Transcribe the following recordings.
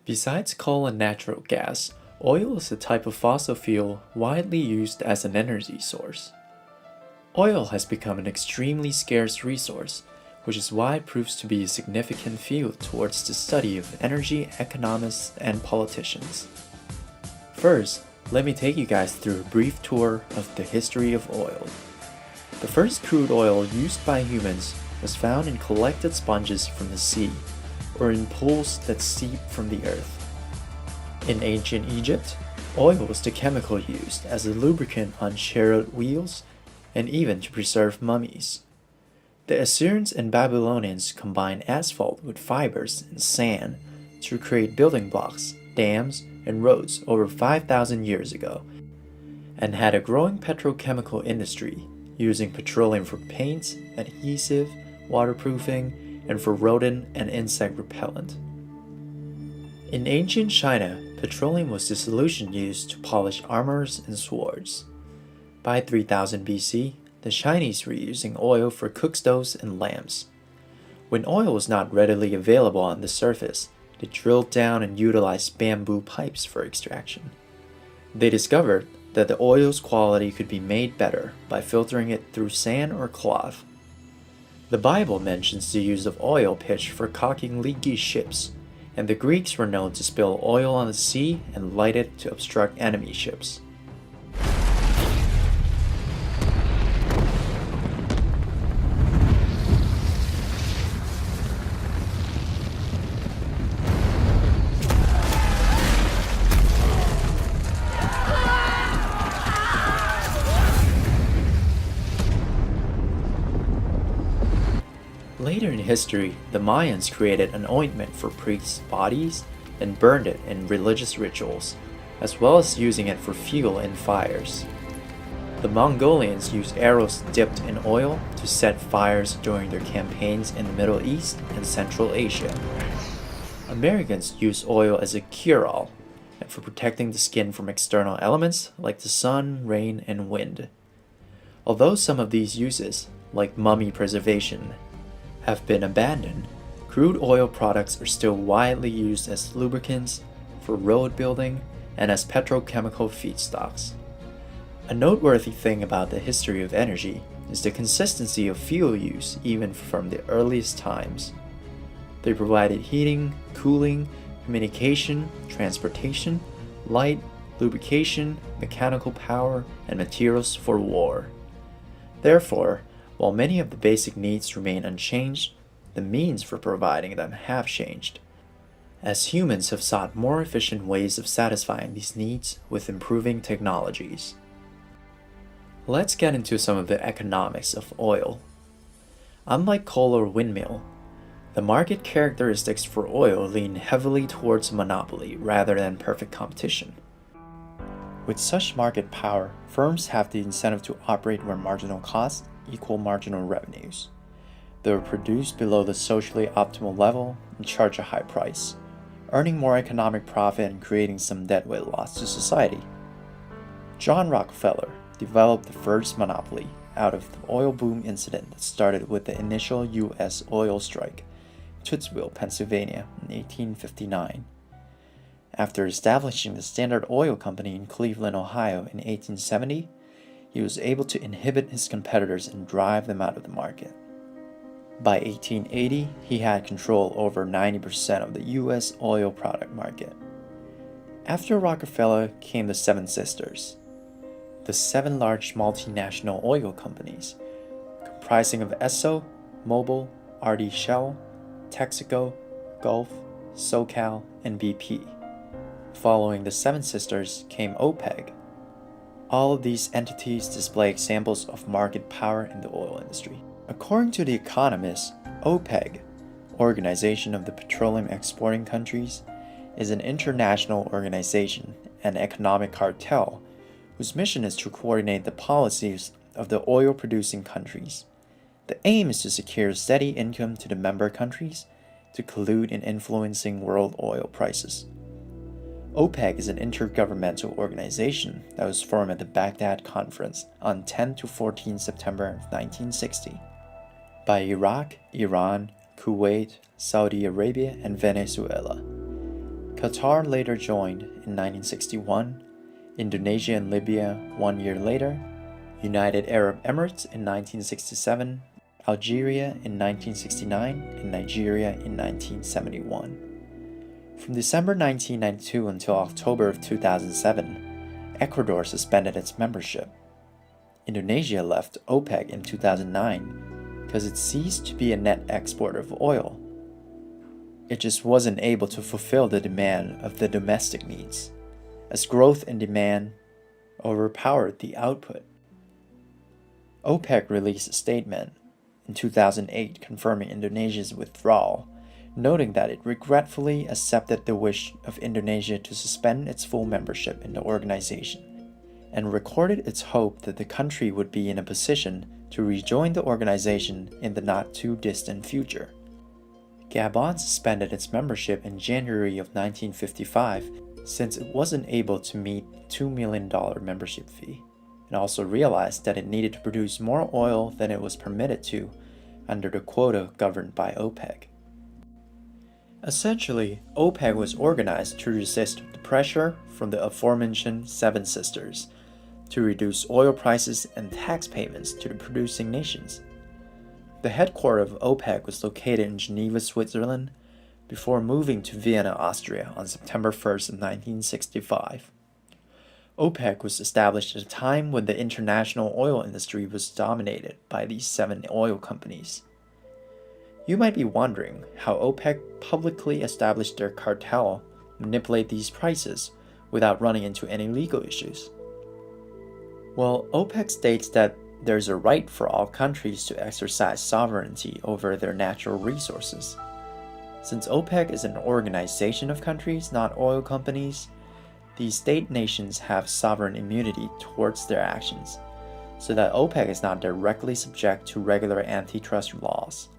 Besides coal and natural gas, oil is a type of fossil fuel widely used as an energy source. Oil has become an extremely scarce resource, which is why it proves to be a significant field towards the study of energy economists and politicians. First, let me take you guys through a brief tour of the history of oil. The first crude oil used by humans was found in collected sponges from the sea, or in pools that seep from the earth. In ancient Egypt, oil was the chemical used as a lubricant on chariot wheels and even to preserve mummies. The Assyrians and Babylonians combined asphalt with fibers and sand to create building blocks, dams, and roads over 5,000 years ago, and had a growing petrochemical industry using petroleum for paints, adhesive, waterproofing, and for rodent and insect repellent. In ancient China, petroleum was the solution used to polish armors and swords. By 3000 BC, the Chinese were using oil for cook stoves and lamps. When oil was not readily available on the surface, they drilled down and utilized bamboo pipes for extraction. They discovered that the oil's quality could be made better by filtering it through sand or cloth. The Bible mentions the use of oil pitch for caulking leaky ships, and the Greeks were known to spill oil on the sea and light it to obstruct enemy ships. Later in history, the Mayans created an ointment for priests' bodies and burned it in religious rituals, as well as using it for fuel in fires. The Mongolians used arrows dipped in oil to set fires during their campaigns in the Middle East and Central Asia. Americans use oil as a cure-all and for protecting the skin from external elements like the sun, rain, and wind. Although some of these uses, like mummy preservation, have been abandoned, crude oil products are still widely used as lubricants, for road building, and as petrochemical feedstocks. A noteworthy thing about the history of energy is the consistency of fuel use even from the earliest times. They provided heating, cooling, communication, transportation, light, lubrication, mechanical power, and materials for war. Therefore, while many of the basic needs remain unchanged, the means for providing them have changed, as humans have sought more efficient ways of satisfying these needs with improving technologies. Let's get into some of the economics of oil. Unlike coal or windmill, the market characteristics for oil lean heavily towards monopoly rather than perfect competition. With such market power, firms have the incentive to operate where marginal costs equal marginal revenues. They will produce below the socially optimal level and charge a high price, earning more economic profit and creating some deadweight loss to society. John Rockefeller developed the first monopoly out of the oil boom incident that started with the initial U.S. oil strike in Twittsville, Pennsylvania in 1859. After establishing the Standard Oil Company in Cleveland, Ohio in 1870, he was able to inhibit his competitors and drive them out of the market. By 1880, he had control over 90% of the U.S. oil product market. After Rockefeller came the Seven Sisters, the 7 large multinational oil companies, comprising of Esso, Mobil, RD Shell, Texaco, Gulf, SoCal, and BP. Following the Seven Sisters came OPEC. All of these entities display examples of market power in the oil industry. According to The Economist, OPEC, Organization of the Petroleum Exporting Countries, is an international organization and economic cartel whose mission is to coordinate the policies of the oil-producing countries. The aim is to secure steady income to the member countries to collude in influencing world oil prices. OPEC is an intergovernmental organization that was formed at the Baghdad Conference on 10 to 14 September 1960 by Iraq, Iran, Kuwait, Saudi Arabia, and Venezuela. Qatar later joined in 1961, Indonesia and Libya 1 year later, United Arab Emirates in 1967, Algeria in 1969, and Nigeria in 1971. From December 1992 until October of 2007, Ecuador suspended its membership. Indonesia left OPEC in 2009 because it ceased to be a net exporter of oil. It just wasn't able to fulfill the demand of the domestic needs, as growth in demand overpowered the output. OPEC released a statement in 2008 confirming Indonesia's withdrawal, noting that it regretfully accepted the wish of Indonesia to suspend its full membership in the organization, and recorded its hope that the country would be in a position to rejoin the organization in the not-too-distant future. Gabon suspended its membership in January of 1955 since it wasn't able to meet the $2 million membership fee, and also realized that it needed to produce more oil than it was permitted to under the quota governed by OPEC. Essentially, OPEC was organized to resist the pressure from the aforementioned Seven Sisters to reduce oil prices and tax payments to the producing nations. The headquarters of OPEC was located in Geneva, Switzerland, before moving to Vienna, Austria on September 1st, 1965. OPEC was established at a time when the international oil industry was dominated by these 7 oil companies. You might be wondering how OPEC publicly established their cartel, manipulate these prices without running into any legal issues. Well, OPEC states that there's a right for all countries to exercise sovereignty over their natural resources. Since OPEC is an organization of countries, not oil companies, these state nations have sovereign immunity towards their actions, so that OPEC is not directly subject to regular antitrust laws.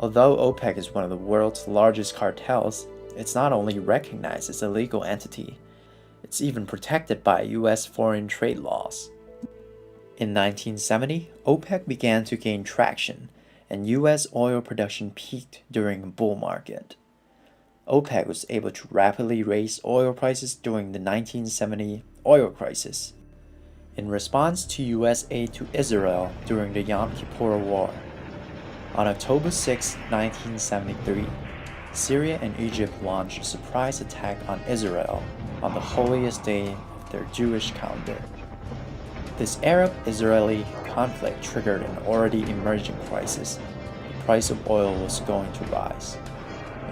Although OPEC is one of the world's largest cartels, it's not only recognized as a legal entity, it's even protected by US foreign trade laws. In 1970, OPEC began to gain traction, and US oil production peaked during a bull market. OPEC was able to rapidly raise oil prices during the 1970 oil crisis, in response to US aid to Israel during the Yom Kippur War. On October 6, 1973, Syria and Egypt launched a surprise attack on Israel on the holiest day of their Jewish calendar. This Arab-Israeli conflict triggered an already emerging crisis. The price of oil was going to rise.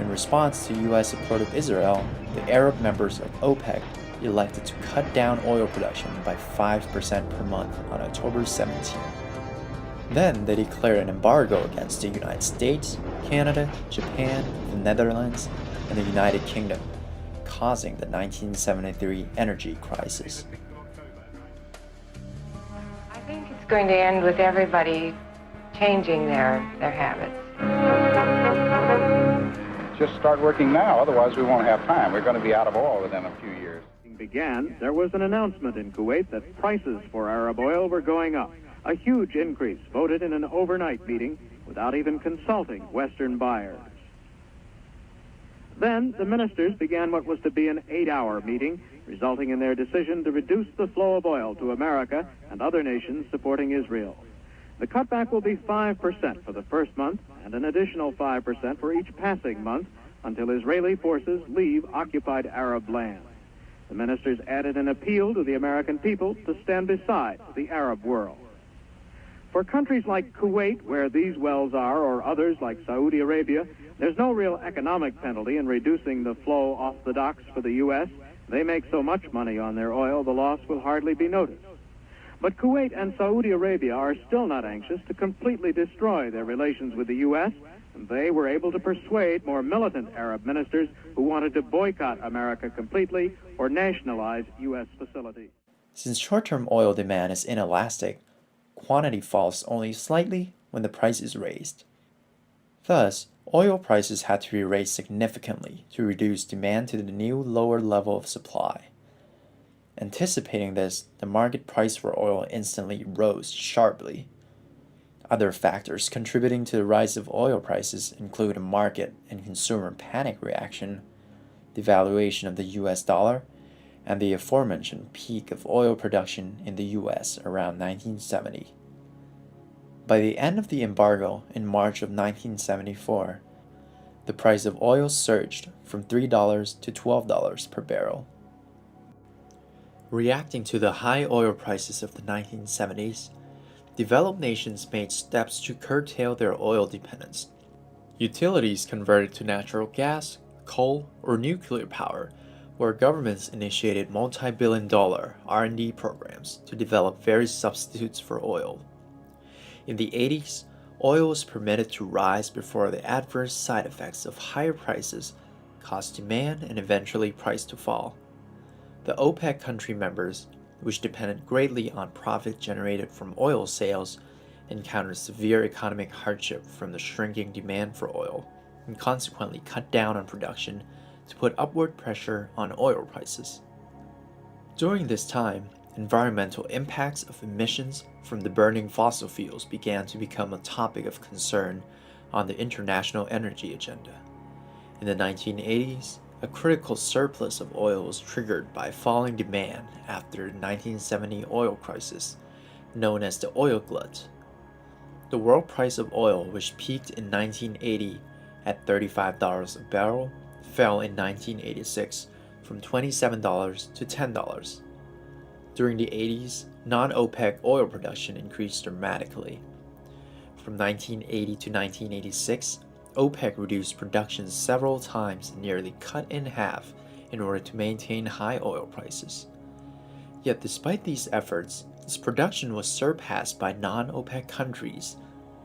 In response to US support of Israel, the Arab members of OPEC elected to cut down oil production by 5% per month on October 17. Then they declared an embargo against the United States, Canada, Japan, the Netherlands, and the United Kingdom, causing the 1973 energy crisis. I think it's going to end with everybody changing their habits. Just start working now, otherwise we won't have time. We're going to be out of oil within a few years. Began, there was an announcement in Kuwait that prices for Arab oil were going up. A huge increase voted in an overnight meeting without even consulting Western buyers. Then the ministers began what was to be an 8-hour meeting, resulting in their decision to reduce the flow of oil to America and other nations supporting Israel. The cutback will be 5% for the first month and an additional 5% for each passing month until Israeli forces leave occupied Arab land. The ministers added an appeal to the American people to stand beside the Arab world. For countries like Kuwait, where these wells are, or others like Saudi Arabia, there's no real economic penalty in reducing the flow off the docks for the U.S. They make so much money on their oil, the loss will hardly be noticed. But Kuwait and Saudi Arabia are still not anxious to completely destroy their relations with the U.S., and they were able to persuade more militant Arab ministers who wanted to boycott America completely or nationalize U.S. facilities. Since short-term oil demand is inelastic, quantity falls only slightly when the price is raised. Thus, oil prices had to be raised significantly to reduce demand to the new lower level of supply. Anticipating this, the market price for oil instantly rose sharply. Other factors contributing to the rise of oil prices include a market and consumer panic reaction, the devaluation of the US dollar, and the aforementioned peak of oil production in the US around 1970. By the end of the embargo in March of 1974, the price of oil surged from $3 to $12 per barrel. Reacting to the high oil prices of the 1970s, developed nations made steps to curtail their oil dependence. Utilities converted to natural gas, coal, or nuclear power, where governments initiated multi-billion-dollar R&D programs to develop various substitutes for oil. In the 80s, oil was permitted to rise before the adverse side effects of higher prices caused demand and eventually price to fall. The OPEC country members, which depended greatly on profit generated from oil sales, encountered severe economic hardship from the shrinking demand for oil, and consequently cut down on production to put upward pressure on oil prices. During this time, environmental impacts of emissions from the burning fossil fuels began to become a topic of concern on the international energy agenda. In the 1980s, a critical surplus of oil was triggered by falling demand after the 1970 oil crisis, known as the oil glut. The world price of oil, which peaked in 1980 at $35 a barrel, fell in 1986 from $27 to $10. During the 80s, non-OPEC oil production increased dramatically. From 1980 to 1986, OPEC reduced production several times and nearly cut in half in order to maintain high oil prices. Yet despite these efforts, its production was surpassed by non-OPEC countries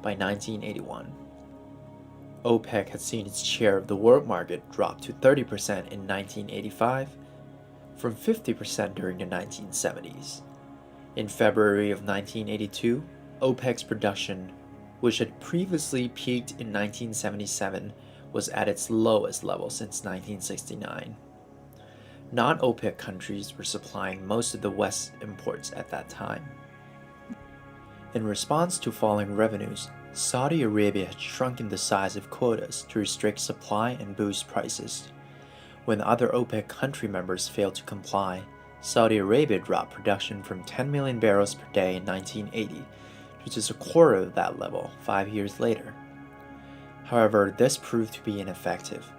by 1981. OPEC had seen its share of the world market drop to 30% in 1985 from 50% during the 1970s. In February of 1982, OPEC's production, which had previously peaked in 1977, was at its lowest level since 1969. Non-OPEC countries were supplying most of the West's imports at that time. In response to falling revenues, Saudi Arabia had shrunken the size of quotas to restrict supply and boost prices. When other OPEC country members failed to comply, Saudi Arabia dropped production from 10 million barrels per day in 1980 to just a quarter of that level 5 years later. However, this proved to be ineffective,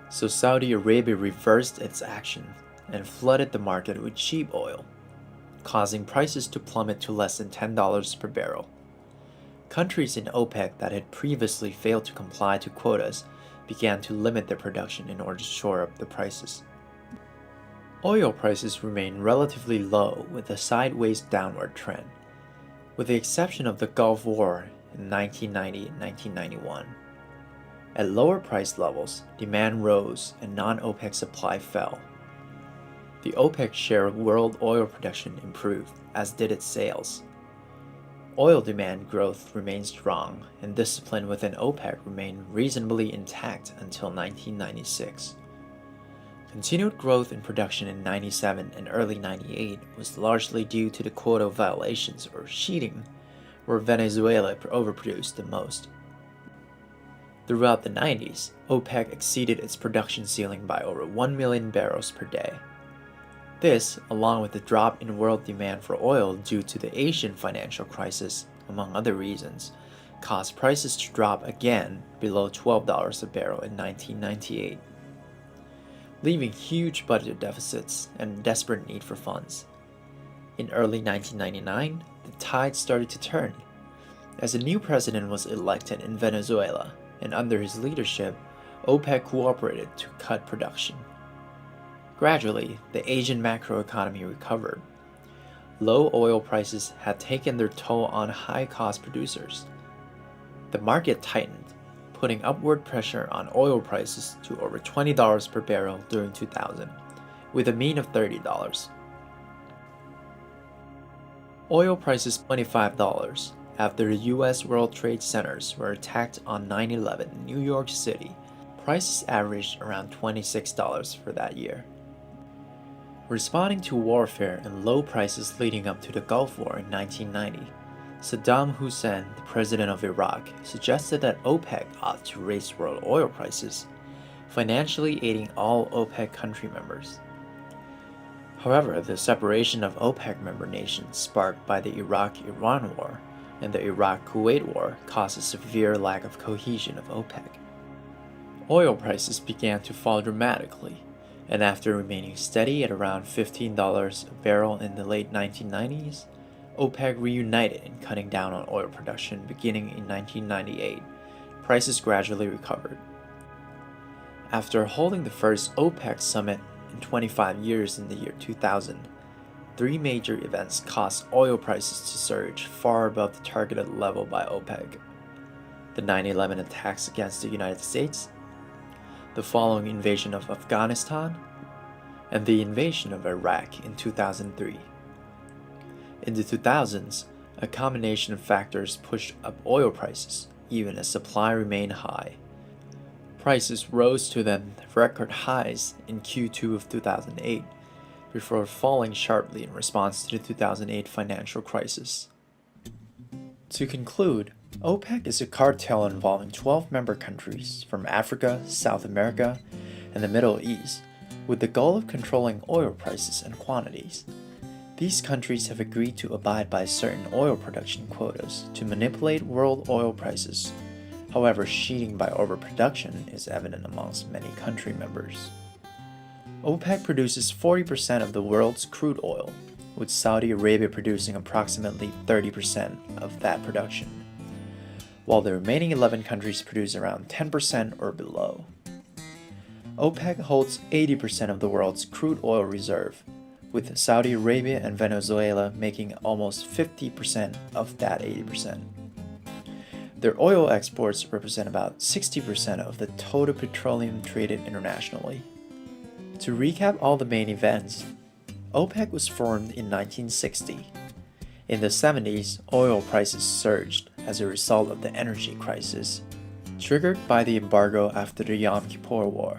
so Saudi Arabia reversed its action and flooded the market with cheap oil, causing prices to plummet to less than $10 per barrel. Countries in OPEC that had previously failed to comply to quotas began to limit their production in order to shore up the prices. Oil prices remained relatively low with a sideways downward trend, with the exception of the Gulf War in 1990 and 1991. At lower price levels, demand rose and non-OPEC supply fell. The OPEC share of world oil production improved, as did its sales. Oil demand growth remained strong, and discipline within OPEC remained reasonably intact until 1996. Continued growth in production in 97 and early 98 was largely due to the quota violations or cheating, where Venezuela overproduced the most. Throughout the 90s, OPEC exceeded its production ceiling by over 1 million barrels per day. This, along with the drop in world demand for oil due to the Asian financial crisis, among other reasons, caused prices to drop again below $12 a barrel in 1998, leaving huge budget deficits and desperate need for funds. In early 1999, the tide started to turn, as a new president was elected in Venezuela, and under his leadership, OPEC cooperated to cut production. Gradually, the Asian macroeconomy recovered. Low oil prices had taken their toll on high-cost producers. The market tightened, putting upward pressure on oil prices to over $20 per barrel during 2000, with a mean of $30. Oil prices $25 after the U.S. World Trade Centers were attacked on 9/11 in New York City. Prices averaged around $26 for that year. Responding to warfare and low prices leading up to the Gulf War in 1990, Saddam Hussein, the president of Iraq, suggested that OPEC ought to raise world oil prices, financially aiding all OPEC country members. However, the separation of OPEC member nations sparked by the Iraq-Iran War and the Iraq-Kuwait War caused a severe lack of cohesion of OPEC. Oil prices began to fall dramatically, and after remaining steady at around $15 a barrel in the late 1990s, OPEC reunited in cutting down on oil production beginning in 1998. Prices gradually recovered. After holding the first OPEC summit in 25 years in the year 2000, three major events caused oil prices to surge far above the targeted level by OPEC: the 9/11 attacks against the United States, the following invasion of Afghanistan, and the invasion of Iraq in 2003. In the 2000s, a combination of factors pushed up oil prices, even as supply remained high. Prices rose to then record highs in Q2 of 2008, before falling sharply in response to the 2008 financial crisis. To conclude, OPEC is a cartel involving 12 member countries from Africa, South America, and the Middle East, with the goal of controlling oil prices and quantities. These countries have agreed to abide by certain oil production quotas to manipulate world oil prices. However, cheating by overproduction is evident amongst many country members. OPEC produces 40% of the world's crude oil, with Saudi Arabia producing approximately 30% of that production, while the remaining 11 countries produce around 10% or below. OPEC holds 80% of the world's crude oil reserve, with Saudi Arabia and Venezuela making almost 50% of that 80%. Their oil exports represent about 60% of the total petroleum traded internationally. To recap all the main events, OPEC was formed in 1960. In the 70s, oil prices surged as a result of the energy crisis, triggered by the embargo after the Yom Kippur War.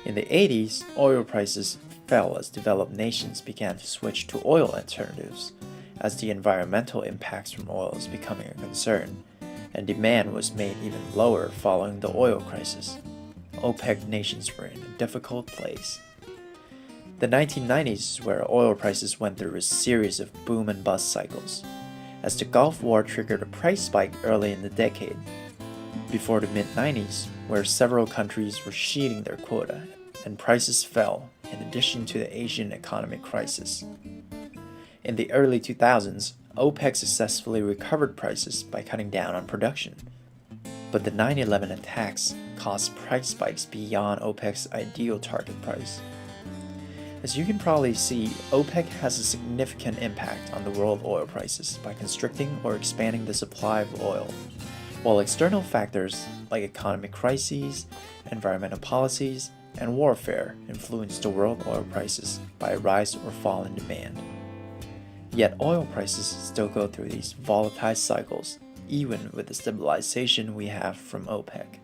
In the 80s, oil prices fell as developed nations began to switch to oil alternatives, as the environmental impacts from oil is becoming a concern, and demand was made even lower following the oil crisis. OPEC nations were in a difficult place. The 1990s is where oil prices went through a series of boom and bust cycles, as the Gulf War triggered a price spike early in the decade, before the mid-90s, where several countries were sheeting their quota, and prices fell, in addition to the Asian economic crisis. In the early 2000s, OPEC successfully recovered prices by cutting down on production, but the 9/11 attacks caused price spikes beyond OPEC's ideal target price. As you can probably see, OPEC has a significant impact on the world oil prices by constricting or expanding the supply of oil, while external factors like economic crises, environmental policies, and warfare influence the world oil prices by a rise or fall in demand. Yet oil prices still go through these volatile cycles, even with the stabilization we have from OPEC.